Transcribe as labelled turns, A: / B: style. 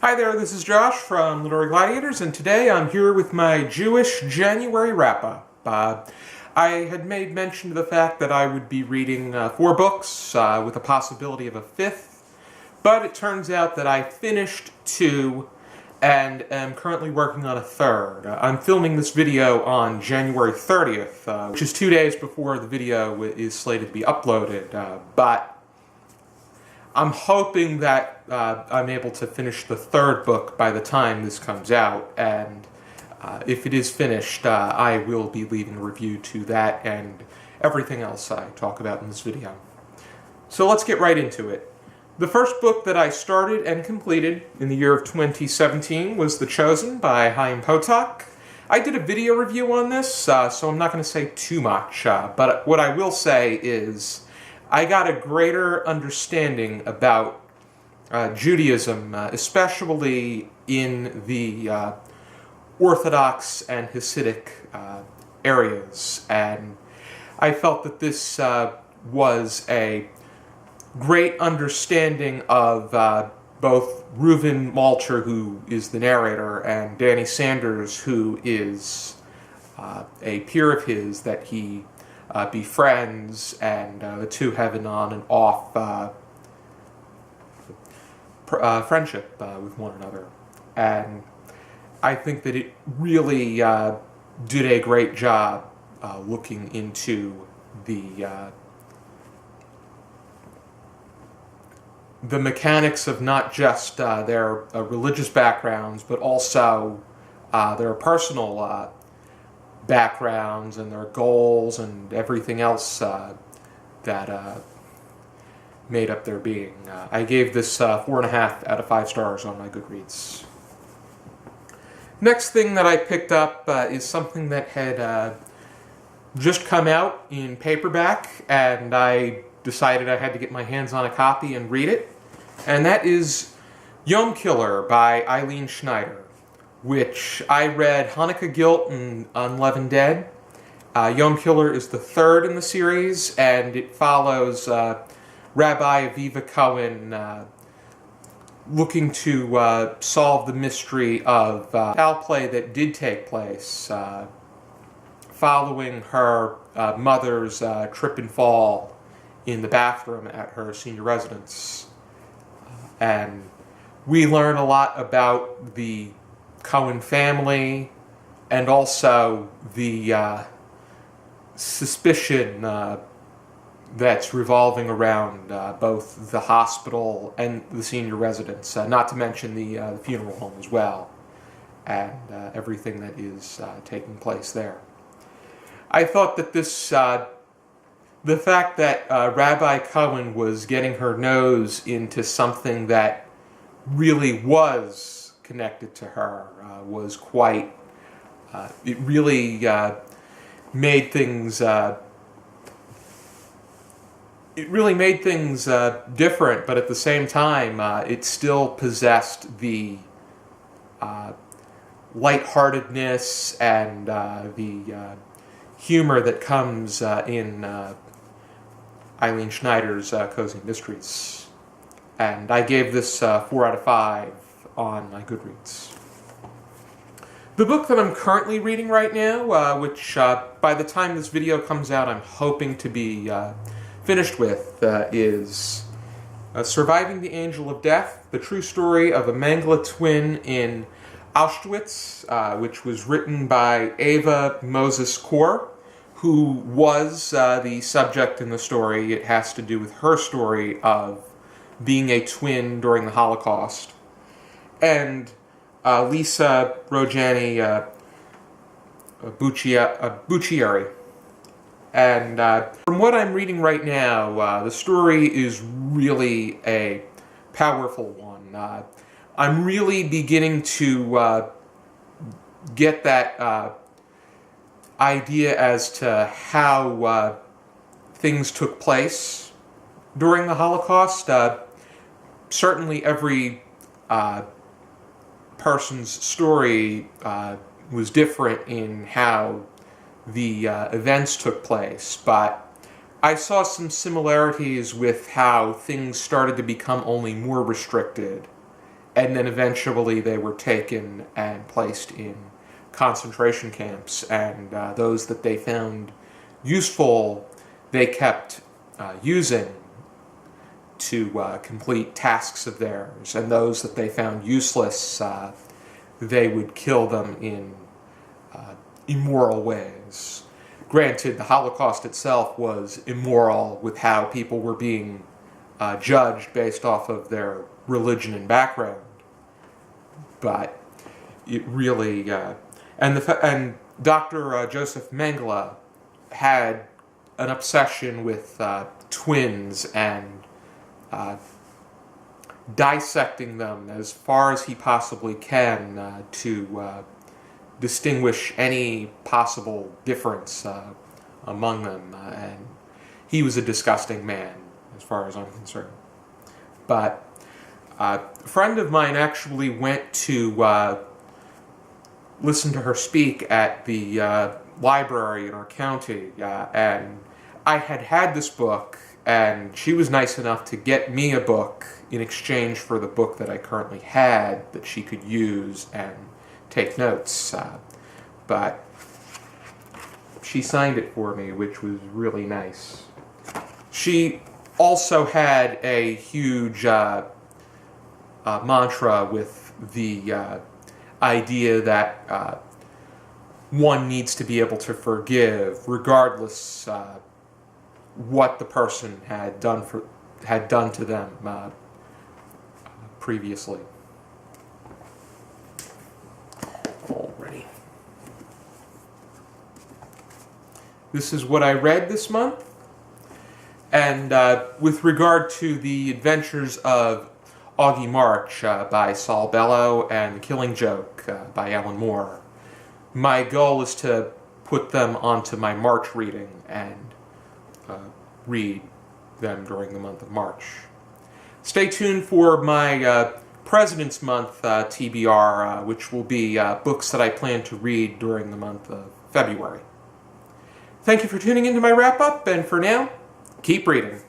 A: Hi there, this is Josh from Literary Gladiators, and today I'm here with my Jewish January wrap-up. I had made mention of the fact that I would be reading 4 books with a possibility of a 5th, but it turns out that I finished 2 and am currently working on a 3rd. I'm filming this video on January 30th, which is 2 days before the video is slated to be uploaded, but I'm hoping that I'm able to finish the 3rd book by the time this comes out, and if it is finished, I will be leaving a review to that and everything else I talk about in this video. So let's get right into it. The first book that I started and completed in the year of 2017 was The Chosen by Chaim Potok. I did a video review on this, so I'm not going to say too much, but what I will say is I got a greater understanding about Judaism, especially in the Orthodox and Hasidic areas, and I felt that this was a great understanding of both Reuven Malcher, who is the narrator, and Danny Sanders, who is a peer of his that he befriends, and the two have an on and off friendship with one another. And I think that it really did a great job looking into the mechanics of not just their religious backgrounds, but also their personal backgrounds and their goals and everything else that made up their being. I gave this 4.5 out of 5 stars on my Goodreads. Next thing that I picked up is something that had just come out in paperback, and I decided I had to get my hands on a copy and read it, and that is Yom Killer by Eileen Schneider, which I read Hanukkah Guilt and Unleavened Dead. Yom Killer is the 3rd in the series, and it follows Rabbi Aviva Cohen looking to solve the mystery of foul play that did take place following her mother's trip and fall in the bathroom at her senior residence. And we learn a lot about the Cohen family, and also the suspicion that's revolving around both the hospital and the senior residence, not to mention the funeral home as well, and everything that is taking place there. I thought that this, the fact that Rabbi Cohen was getting her nose into something that really was connected to her was quite, it really made things different, but at the same time it still possessed the lightheartedness and the humor that comes in Eileen Schneider's Cozy Mysteries. And I gave this 4 out of 5 on my Goodreads. The book that I'm currently reading right now, which by the time this video comes out I'm hoping to be finished with, is Surviving the Angel of Death, the true story of a Mengele twin in Auschwitz, which was written by Ava Moses Kor, who was the subject in the story. It has to do with her story of being a twin during the Holocaust. And Lisa Rojani Bucciari. And from what I'm reading right now, the story is really a powerful one. I'm really beginning to get that idea as to how things took place during the Holocaust. Certainly every person's story was different in how the events took place, but I saw some similarities with how things started to become only more restricted and then eventually they were taken and placed in concentration camps, and those that they found useful they kept using to complete tasks of theirs, and those that they found useless they would kill them in immoral ways. Granted, the Holocaust itself was immoral with how people were being judged based off of their religion and background, but it really and Dr. Joseph Mengele had an obsession with twins and dissecting them as far as he possibly can to distinguish any possible difference among them. And he was a disgusting man, as far as I'm concerned. But a friend of mine actually went to listen to her speak at the library in our county, and I had this book, and she was nice enough to get me a book in exchange for the book that I currently had that she could use and take notes. But she signed it for me, which was really nice. She also had a huge mantra with the idea that one needs to be able to forgive regardless what the person had done to them previously. Alrighty. This is what I read this month, and with regard to the adventures of Augie March by Saul Bellow and The Killing Joke by Alan Moore, my goal is to put them onto my March reading and read them during the month of March. Stay tuned for my President's Month TBR, which will be books that I plan to read during the month of February. Thank you for tuning into my wrap-up, and for now, keep reading.